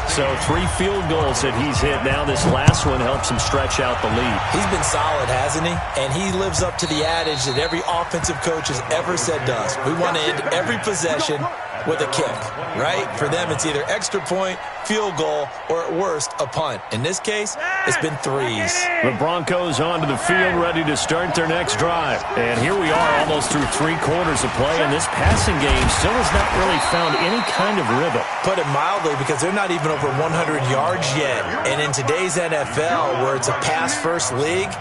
So 3 field goals that he's hit now. This last one helps him stretch out the lead. He's been solid, hasn't he? And he lives up to the adage that every offensive coach has ever said to us. We want to end every possession with a kick, right? For them, it's either extra point, field goal, or at worst, a punt. In this case, it's been 3s. The Broncos onto the field, ready to start their next drive. And here we are almost through 3 quarters of play, and this passing game still has not really found any kind of rhythm. Put it mildly, because they're not even over 100 yards yet. And in today's NFL, where it's a pass-first league,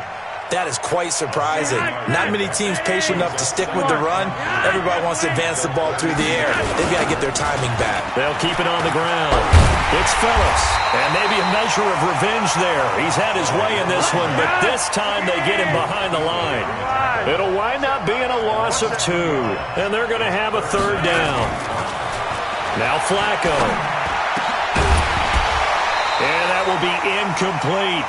that is quite surprising. Not many teams patient enough to stick with the run. Everybody wants to advance the ball through the air. They've got to get their timing back. They'll keep it on the ground. It's Phillips, and maybe a measure of revenge there. He's had his way in this one, but this time they get him behind the line. It'll wind up being a loss of 2, and they're going to have a 3rd down. Now Flacco. And that will be incomplete.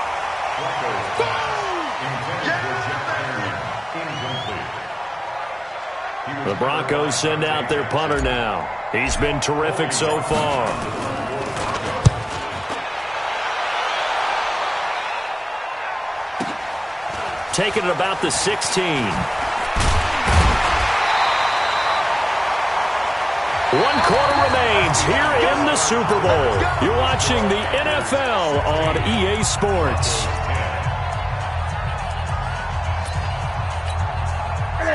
The Broncos send out their punter now. He's been terrific so far. Taking it about the 16. 1 quarter remains here in the Super Bowl. You're watching the NFL on EA Sports.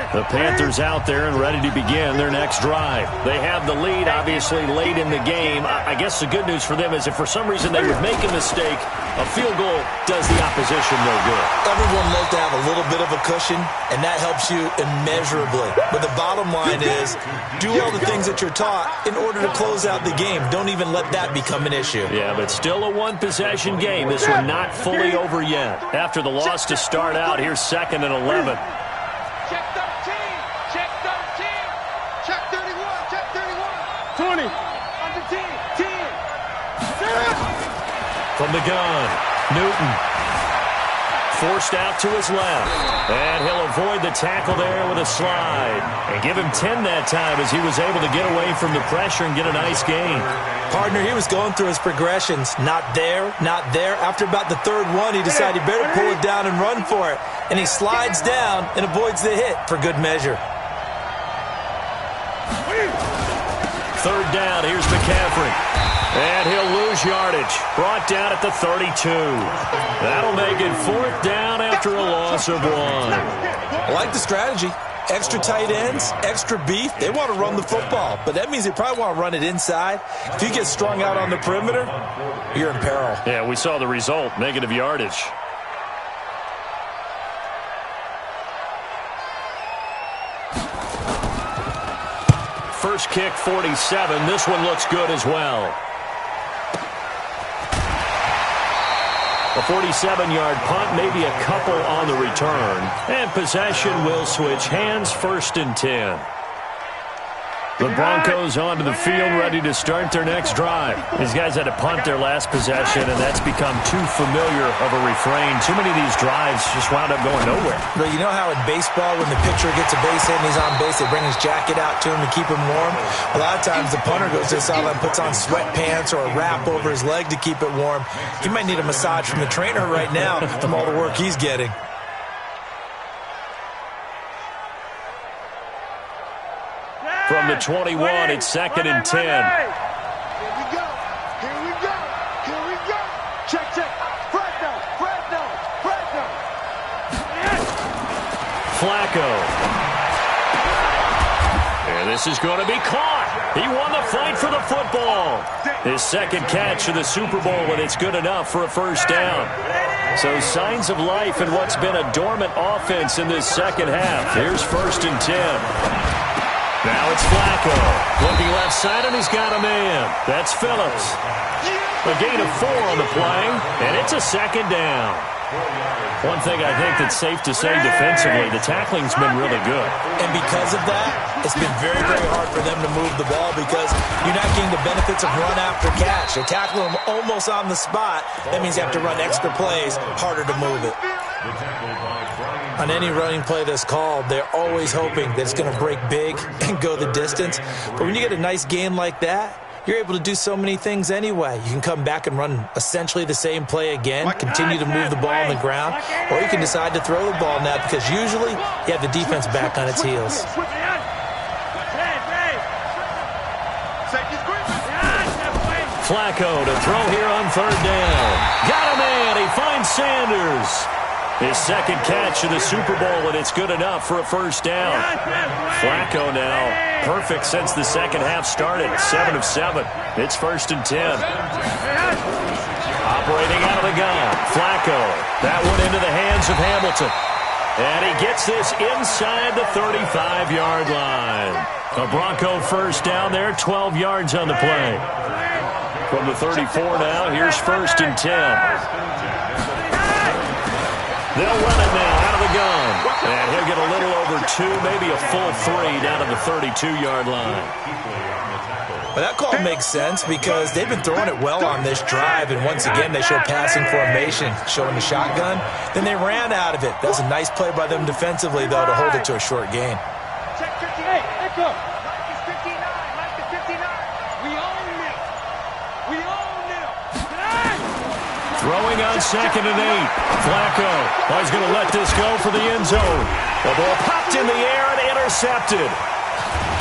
The Panthers out there and ready to begin their next drive. They have the lead, obviously, late in the game. I guess the good news for them is if for some reason they would make a mistake, a field goal does the opposition no good. Everyone loves to have a little bit of a cushion, and that helps you immeasurably. But the bottom line is, do all the things that you're taught in order to close out the game. Don't even let that become an issue. Yeah, but still a one-possession game. This one not fully over yet. After the loss to start out, here's 2nd and 11. Check 13. Check 13. Check 31. Check 31. 20. Under 10. 10. From the gun, Newton. Forced out to his left. And he'll avoid the tackle there with a slide. And give him 10 that time as he was able to get away from the pressure and get a nice gain. Partner, he was going through his progressions. Not there, not there. After about the 3rd one, he decided he better pull it down and run for it. And he slides down and avoids the hit for good measure. 3rd down, here's McCaffrey. And he'll lose yardage. Brought down at the 32. That'll make it 4th down after a loss of 1. I like the strategy. Extra tight ends, extra beef. They want to run the football, but that means they probably want to run it inside. If you get strung out on the perimeter, you're in peril. Yeah, we saw the result, negative yardage. First kick, 47. This one looks good as well. A 47-yard punt, maybe a couple on the return. And possession will switch hands, 1st and 10. The Broncos onto the field, ready to start their next drive. These guys had to punt their last possession, and that's become too familiar of a refrain. Too many of these drives just wound up going nowhere. But you know how in baseball, when the pitcher gets a base hit and he's on base, they bring his jacket out to him to keep him warm? A lot of times the punter goes to the sideline, puts on sweatpants or a wrap over his leg to keep it warm. He might need a massage from the trainer right now from all the work he's getting. From the 21, it's 2nd and 10. Here we go. Here we go. Here we go. Check, check. Fresno. Fresno. Fresno. Flacco. And this is going to be caught. He won the fight for the football. His 2nd catch of the Super Bowl, and it's good enough for a 1st down. So signs of life in what's been a dormant offense in this second half. Here's 1st and 10. Now it's Flacco. Looking left side, and he's got a man. That's Phillips. A gain of 4 on the play, and it's a second down. One thing I think that's safe to say defensively, the tackling's been really good. And because of that, it's been very, very hard for them to move the ball because you're not getting the benefits of run after catch. They're tackling them almost on the spot. That means you have to run extra plays, harder to move it. On any running play that's called, they're always hoping that it's going to break big and go the distance. But when you get a nice game like that, you're able to do so many things anyway. You can come back and run essentially the same play again, continue to move the ball on the ground, or you can decide to throw the ball now because usually you have the defense back on its heels. Flacco to throw here on 3rd down. Got a man. He finds Sanders. His second catch of the Super Bowl, and it's good enough for a 1st down. Flacco now perfect since the second half started. 7 of 7. It's 1st and 10. Operating out of the gun. Flacco. That one into the hands of Hamilton. And he gets this inside the 35-yard line. A Bronco 1st down there, 12 yards on the play. From the 34 now, here's 1st and 10. They'll run it now out of the gun. And he'll get a little over 2, maybe a full 3 down to the 32-yard line. Well, that call makes sense because they've been throwing it well on this drive, and once again they show passing formation, showing the shotgun. Then they ran out of it. That was a nice play by them defensively, though, to hold it to a short gain. Check 58. Echo. Mike is 59. Mike is 59. We own them. We own them. Throwing on 2nd and 8. Flacco. Oh, he's going to let this go for the end zone. The ball popped in the air and intercepted.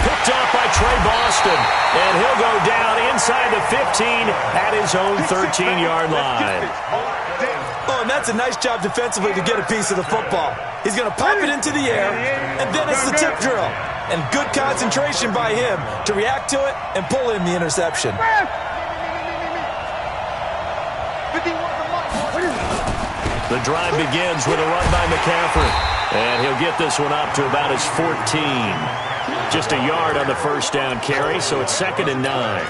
Picked up by Trey Boston. And he'll go down inside the 15 at his own 13-yard line. Oh, and that's a nice job defensively to get a piece of the football. He's going to pop it into the air, and then it's the tip drill. And good concentration by him to react to it and pull in the interception. The drive begins with a run by McCaffrey. And he'll get this one up to about his 14. Just a yard on the 1st down carry, so it's 2nd and 9.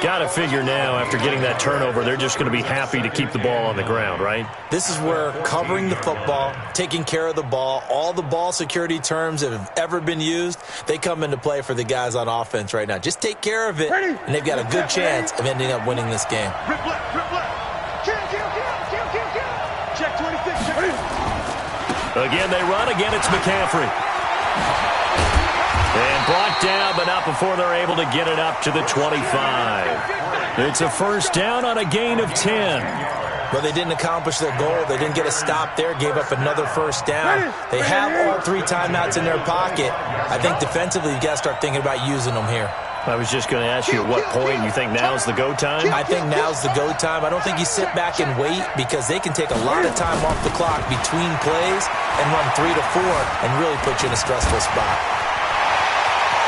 Got to figure now, after getting that turnover, they're just going to be happy to keep the ball on the ground, right? This is where covering the football, taking care of the ball, all the ball security terms that have ever been used, they come into play for the guys on offense right now. Just take care of it, and they've got a good chance of ending up winning this game. Check 26. Again, they run. Again, it's McCaffrey. And brought down, but not before they're able to get it up to the 25. It's a 1st down on a gain of 10. Well, they didn't accomplish their goal. They didn't get a stop there, gave up another 1st down. They have all 3 timeouts in their pocket. I think defensively, you got to start thinking about using them here. I was just going to ask you at what point you think now's the go time? I think now's the go time. I don't think you sit back and wait because they can take a lot of time off the clock between plays and run 3 to 4 and really put you in a stressful spot.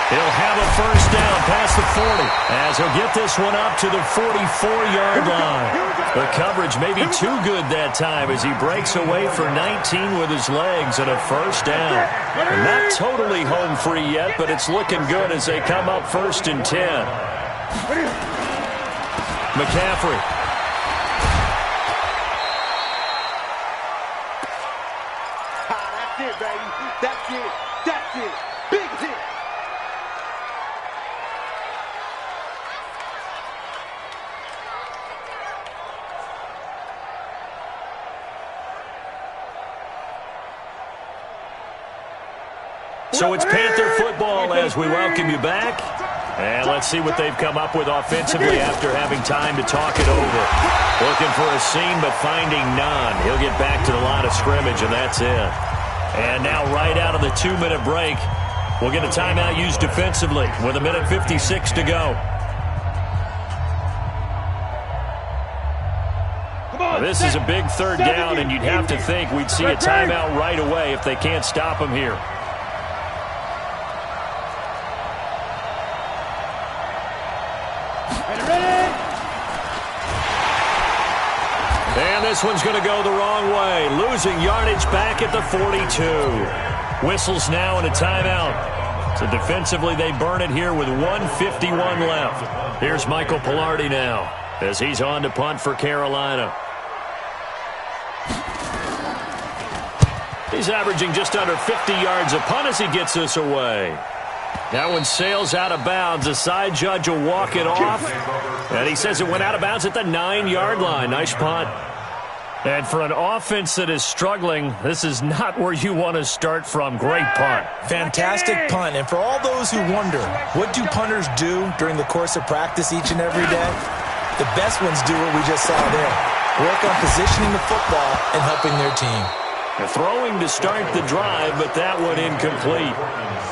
He'll have a 1st down past the 40 as he'll get this one up to the 44-yard line. The coverage may be too good that time as he breaks away for 19 with his legs and a 1st down. And not totally home free yet, but it's looking good as they come up 1st and 10. McCaffrey. That's it, baby. That's it. That's it. Big hit. So it's Panther football as we welcome you back. And let's see what they've come up with offensively after having time to talk it over. Looking for a seam, but finding none. He'll get back to the line of scrimmage, and that's it. And now right out of the 2-minute break, we'll get a timeout used defensively with 1:56 to go. Now, this is a big 3rd down, and you'd have to think we'd see a timeout right away if they can't stop him here. And this one's going to go the wrong way. Losing yardage back at the 42. Whistles now in a timeout. So defensively, they burn it here with 1:51 left. Here's Michael Pilardi now as he's on to punt for Carolina. He's averaging just under 50 yards a punt as he gets this away. That one sails out of bounds. The side judge will walk it off. And he says it went out of bounds at the 9-yard line. Nice punt. And for an offense that is struggling, this is not where you want to start from. Great punt. Fantastic punt. And for all those who wonder, what do punters do during the course of practice each and every day? The best ones do what we just saw there. Work on positioning the football and helping their team. Throwing to start the drive, but that one incomplete.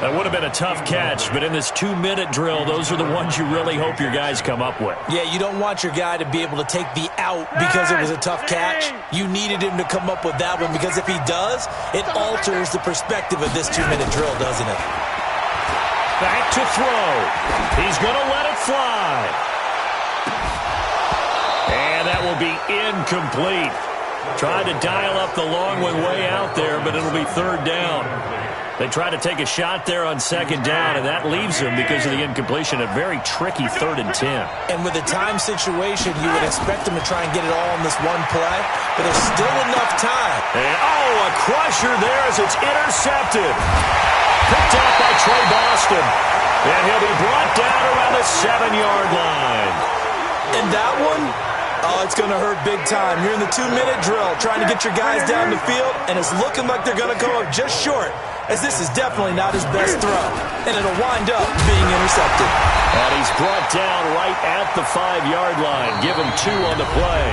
That would have been a tough catch, but in this 2-minute drill, those are the ones you really hope your guys come up with. Yeah, you don't want your guy to be able to take the out because it was a tough catch. You needed him to come up with that one because if he does, it alters the perspective of this 2-minute drill, doesn't it? Back to throw. He's going to let it fly. And that will be incomplete. Tried to dial up the long one way out there, but it'll be third down. They try to take a shot there on second down, and that leaves them, because of the incompletion, a very tricky 3rd and 10. And with a time situation, you would expect them to try and get it all in this one play, but there's still enough time. And, a crusher there as it's intercepted. Picked out by Trey Boston. And he'll be brought down around the 7-yard line. And that one, it's going to hurt big time. You're in the 2-minute drill trying to get your guys down the field, and it's looking like they're going to go up just short, as this is definitely not his best throw, and it'll wind up being intercepted. And he's brought down right at the 5-yard line. Give him 2 on the play.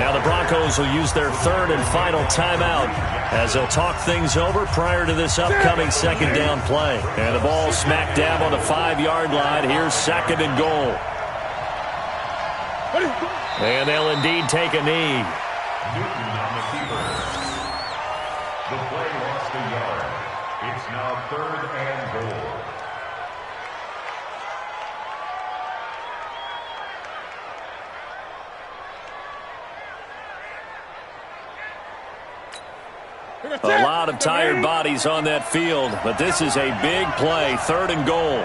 Now the Broncos will use their 3rd and final timeout as they'll talk things over prior to this upcoming second down play. And the ball smack dab on the 5-yard line. Here's 2nd and goal. And they'll indeed take a knee. Newton on the keeper. The play lost a yard. It's now 3rd and goal. A lot of tired bodies on that field, but this is a big play. 3rd and goal.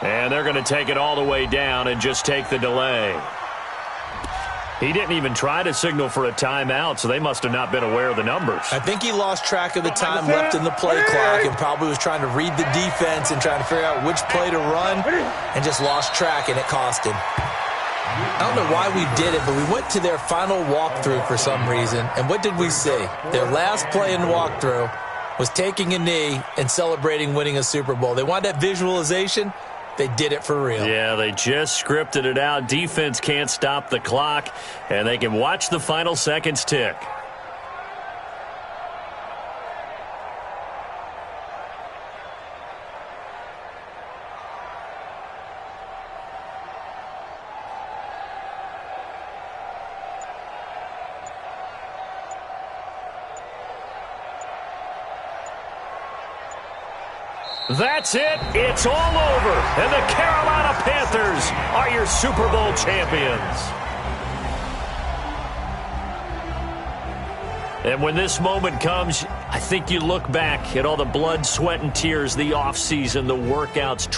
And they're going to take it all the way down and just take the delay. He didn't even try to signal for a timeout, so they must have not been aware of the numbers. I think he lost track of the time left in the play clock and probably was trying to read the defense and trying to figure out which play to run and just lost track, and it cost him. I don't know why we did it, but we went to their final walkthrough for some reason, and what did we see? Their last play in walkthrough was taking a knee and celebrating winning a Super Bowl. They wanted that visualization. They did it for real. Yeah, they just scripted it out. Defense can't stop the clock, and they can watch the final seconds tick. That's it. It's all over. And the Carolina Panthers are your Super Bowl champions. And when this moment comes, I think you look back at all the blood, sweat, and tears, the offseason, the workouts,